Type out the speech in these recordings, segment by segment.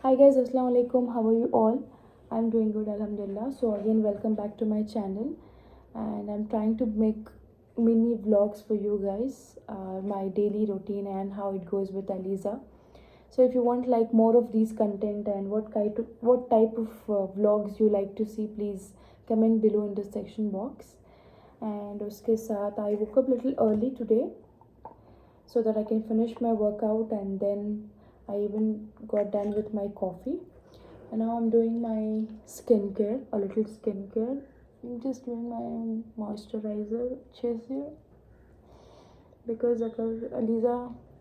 Hi guys, assalamu alaikum. How are you all? I'm doing good, alhamdulillah. So again, welcome back to my channel, and I'm trying to make mini vlogs for you guys, my daily routine and how it goes with Aliza. So if you want like more of these content and what type of vlogs you like to see, please comment below in the section box. And uske saath, I woke up little early today so that I can finish my workout, and then I even got done with my coffee. And now I'm doing my skincare, a little skincare. I'm just doing my moisturizer अच्छे से, because अगर अलीज़ा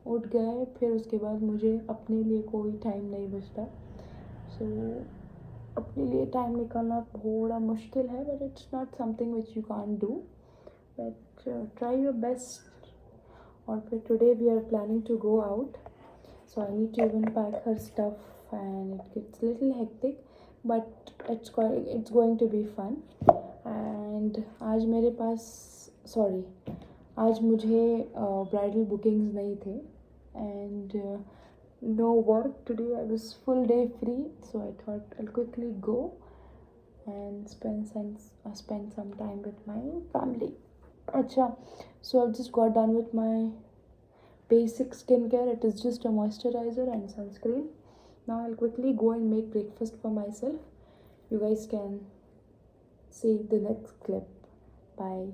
उठ गए फिर उसके बाद मुझे अपने लिए कोई टाइम नहीं बचता. सो अपने लिए टाइम निकालना थोड़ा मुश्किल है, but it's not something which you can do, but try your best. और फिर today we are planning to go out, so I need to even pack her stuff and it gets a little hectic, but it's going to be fun. And आज मेरे पास आज मुझे bridal bookings नहीं थे, and no work today. I was full day free, so I thought I'll quickly go and spend some time with my family. अच्छा, so I've just got done with my basic skincare. It is just a moisturizer and sunscreen. Now I'll quickly go and make breakfast for myself. You guys can see the next clip. Bye.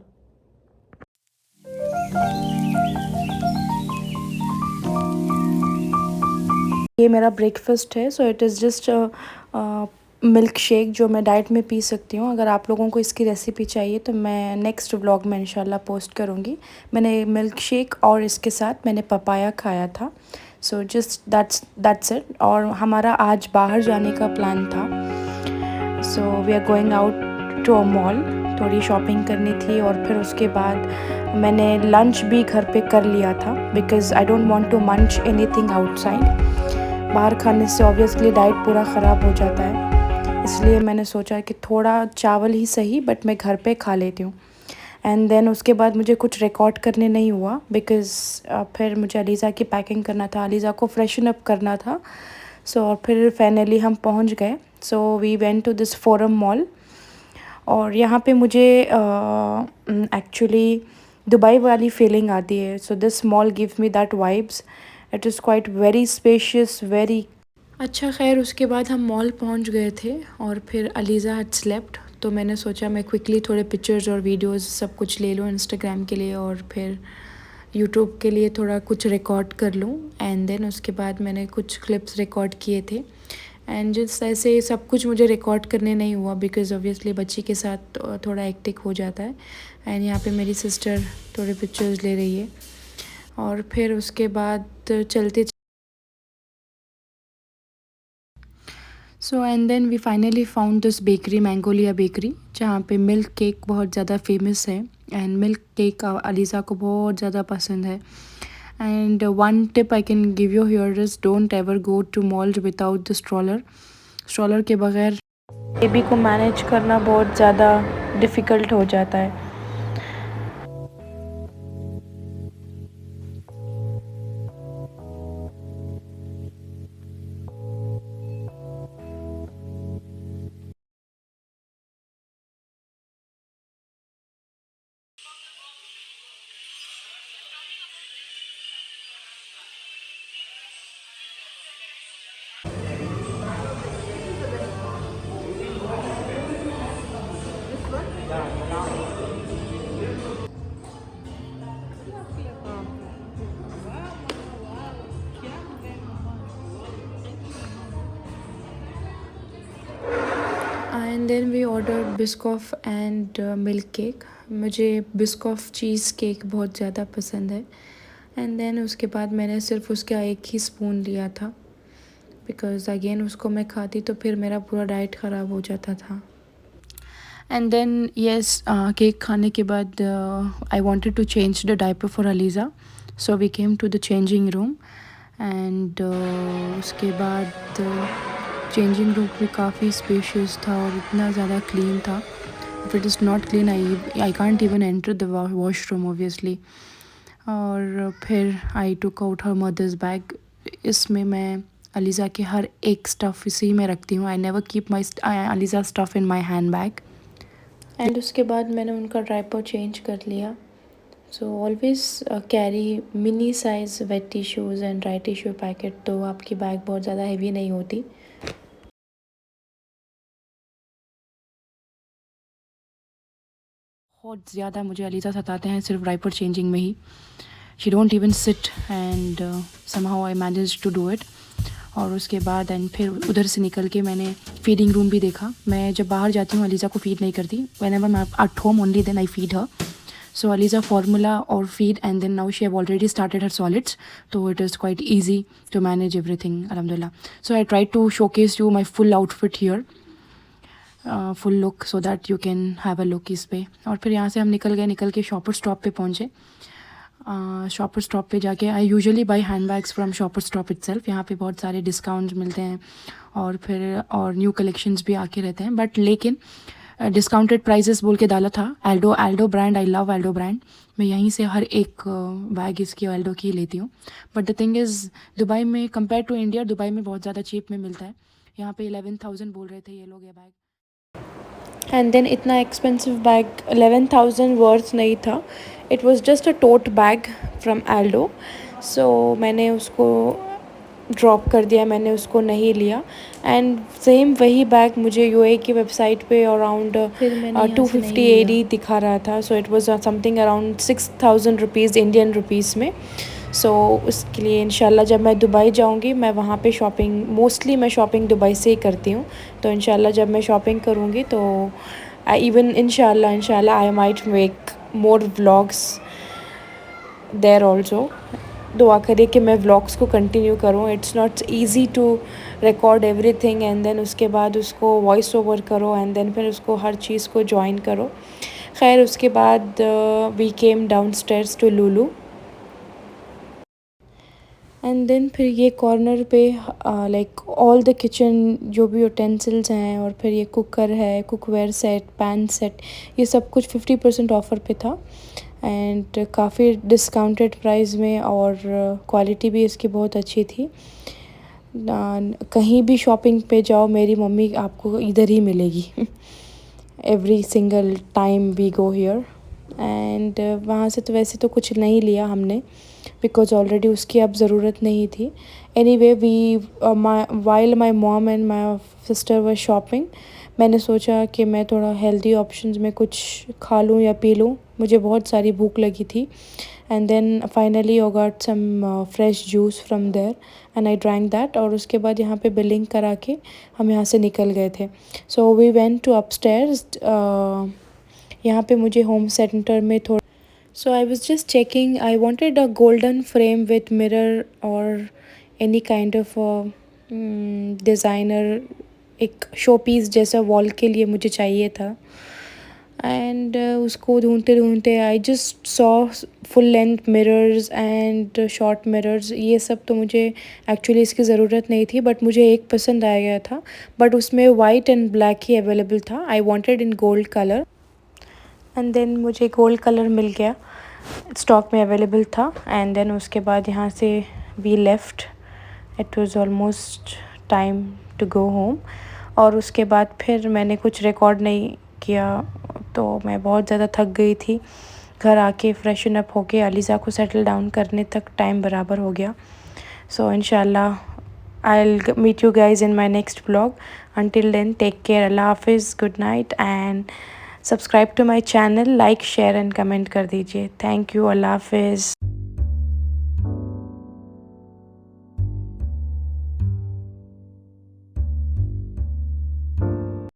ये मेरा breakfast है. So it is just milk shake जो मैं diet में P सकती हूँ. अगर आप लोगों को इसकी रेसिपी चाहिए तो मैं नेक्स्ट व्लॉग में इंशाल्लाह पोस्ट करूँगी. मैंने मिल्क शेक और इसके साथ मैंने पपाया खाया था. So just that's it. और हमारा आज बाहर जाने का प्लान था. So we are going out to a mall. थोड़ी शॉपिंग करनी थी और फिर उसके बाद मैंने लंच भी घर पे कर लिया था, because I don't want to munch anything outside. बाहर खाने से ऑब्वियसली डाइट पूरा ख़राब हो जाता है, इसलिए मैंने सोचा कि थोड़ा चावल ही सही बट मैं घर पे खा लेती हूँ. एंड देन उसके बाद मुझे कुछ रिकॉर्ड करने नहीं हुआ, बिकॉज़ फिर मुझे अलीज़ा की पैकिंग करना था, अलीज़ा को फ्रेशन अप करना था. सो और फिर फाइनली हम पहुँच गए. So we went to this Forum mall. और यहाँ पे मुझे एक्चुअली दुबई वाली फीलिंग आती है. So this mall give me that vibes. It is quite very spacious, very अच्छा. खैर उसके बाद हम मॉल पहुंच गए थे और फिर अलीज़ा हैड स्लेप्ट, तो मैंने सोचा मैं क्विकली थोड़े पिक्चर्स और वीडियोस सब कुछ ले लूँ इंस्टाग्राम के लिए और फिर यूट्यूब के लिए थोड़ा कुछ रिकॉर्ड कर लूँ. एंड देन उसके बाद मैंने कुछ क्लिप्स रिकॉर्ड किए थे. एंड जिस ऐसे सब कुछ मुझे रिकॉर्ड करने नहीं हुआ, बिकॉज़ ऑब्वियसली बच्ची के साथ थोड़ा एक्टिक हो जाता है. एंड यहाँ पे मेरी सिस्टर थोड़े पिक्चर्स ले रही है. और फिर उसके बाद चलते so and then we finally found this bakery, Magnolia bakery, जहाँ पे मिल्क केक बहुत ज़्यादा फेमस है. एंड मिल्क केक अलीज़ा को बहुत ज़्यादा पसंद है. And one tip I can give you here is don't ever go to mall without the stroller के बगैर बेबी को मैनेज करना बहुत ज़्यादा डिफ़िकल्ट हो जाता है. And then we order Biscoff and milk cake. मुझे बिस्कॉफ चीज़ केक बहुत ज़्यादा पसंद है. एंड देन उसके बाद मैंने सिर्फ उसका एक ही स्पून लिया था, बिकॉज़ अगेन उसको मैं खाती तो फिर मेरा पूरा डाइट ख़राब हो जाता था. एंड देन येस, केक खाने के बाद I wanted to change the diaper for Aliza. So we came to the changing room. And उसके बाद चेंजिंग रूम भी काफ़ी स्पेशियस था और इतना ज़्यादा क्लीन था. If it is not clean I can't even enter the washroom obviously. और फिर I took out her mother's bag. इसमें मैं अलीज़ा के हर एक स्टफ़ इसी में रखती हूँ। I never keep my Aliza stuff in my hand bag. And उसके बाद मैंने उनका डायपर चेंज कर लिया। So always carry mini size wet tissues and dry tissue packet, तो आपकी बैग बहुत ज़्यादा हेवी नहीं होती। बहुत ज़्यादा मुझे अलीज़ा सताते हैं सिर्फ डायपर चेंजिंग में ही। She don't even sit and somehow I manage to do it. और उसके बाद एंड फिर उधर से निकल के मैंने फीडिंग रूम भी देखा। मैं जब बाहर जाती हूँ अलीज़ा को फीड नहीं करती। व्हेनेवर मैं at home only then I feed her. So Aliza formula or feed, and then now she have already started her solids, so it is quite easy to manage everything, alhamdulillah. So I tried to showcase you my full outfit here, full look, so that you can have a look इस पे। और फिर यहाँ से हम निकल के shopper stop पे पहुँचे। शॉपर स्टॉप पे जाके I usually by hand bags from shopper stop itself. यहाँ पे बहुत सारे डिस्काउंट्स मिलते हैं और फिर और न्यू कलेक्शंस भी आके रहते हैं, बट लेकिन डिस्काउंटेड प्राइजेस बोल के डाला था। Aldo brand, I love Aldo brand. मैं यहीं से हर एक बैग इसकी एल्डो की लेती हूँ। But the thing is Dubai में कंपेयर टू इंडिया, दुबई में बहुत ज़्यादा चीप में मिलता है। यहाँ पे 11,000 बोल रहे थे ये लोग ये बैग। एंड देन इतना एक्सपेंसिव बैग 11,000 वर्थ नहीं था। It was just a tote bag from Aldo. So मैंने उसको ड्रॉप कर दिया, मैंने उसको नहीं लिया। एंड सेम वही बैग मुझे यूए की वेबसाइट पे अराउंड 250 AD दिखा रहा था। So it was something around 6,000 rupees Indian rupees में। सो उसके लिए इंशाल्लाह जब मैं दुबई जाऊंगी मैं वहाँ पे शॉपिंग, मोस्टली मैं शॉपिंग दुबई से ही करती हूँ, तो इंशाल्लाह जब मैं शॉपिंग करूँगी तो आई इवन इंशाल्लाह I might make more vlogs there also. दुआ करिए कि मैं व्लॉग्स को कंटिन्यू करूँ। It's not easy to record everything and then उसके बाद उसको वॉइस ओवर करो एंड देन फिर उसको हर चीज़ को ज्वाइन करो। खैर उसके बाद we came down stairs to Lulu and then फिर ये कॉर्नर पे लाइक ऑल द किचन जो भी यूटेंसिल्स हैं, और फिर ये कुकर है, कुकवेयर सेट, पैन सेट, ये सब कुछ 50% ऑफ़र पे था एंड काफ़ी डिस्काउंटेड प्राइस में, और क्वालिटी भी इसकी बहुत अच्छी थी। कहीं भी शॉपिंग पे जाओ मेरी मम्मी आपको इधर ही मिलेगी every single time we go here. And वहाँ से तो वैसे तो कुछ नहीं लिया हमने बिकॉज ऑलरेडी उसकी अब ज़रूरत नहीं थी। Anyway we while my mom and my sister were shopping, मैंने सोचा कि मैं थोड़ा हेल्दी ऑप्शंस में कुछ खा लूँ या पी लूँ, मुझे बहुत सारी भूख लगी थी। And then finally I got some fresh juice from there and I drank that. और उसके बाद यहाँ पे बिलिंग करा के हम यहाँ से निकल गए थे। So we went to upstairs. यहाँ पे मुझे होम सेंटर में थोड़ा, so I was just checking, I wanted a golden frame with mirror or any kind of designer, एक शो पीस जैसा वॉल के लिए मुझे चाहिए था। एंड उसको ढूंढते ढूंढते I just saw full length mirrors and short mirrors. ये सब तो मुझे एक्चुअली इसकी ज़रूरत नहीं थी, बट मुझे एक पसंद आ गया था, बट उसमें वाइट एंड ब्लैक ही अवेलेबल था। I wanted in gold colour and then मुझे गोल्ड कलर मिल गया, स्टॉक में अवेलेबल था। एंड देन उसके बाद यहाँ से we left, it was almost time to go home. और उसके बाद फिर मैंने कुछ रिकॉर्ड नहीं किया, तो मैं बहुत ज़्यादा थक गई थी। घर आके फ्रेशन अप होके अलीज़ा को सेटल डाउन करने तक टाइम बराबर हो गया। सो इंशाल्लाह I'll meet you guys in my next vlog. Until then, take care. Allah Hafiz. Good night and subscribe to my channel, like share and comment कर दीजिए। Thank you. अल्लाह हाफिज़।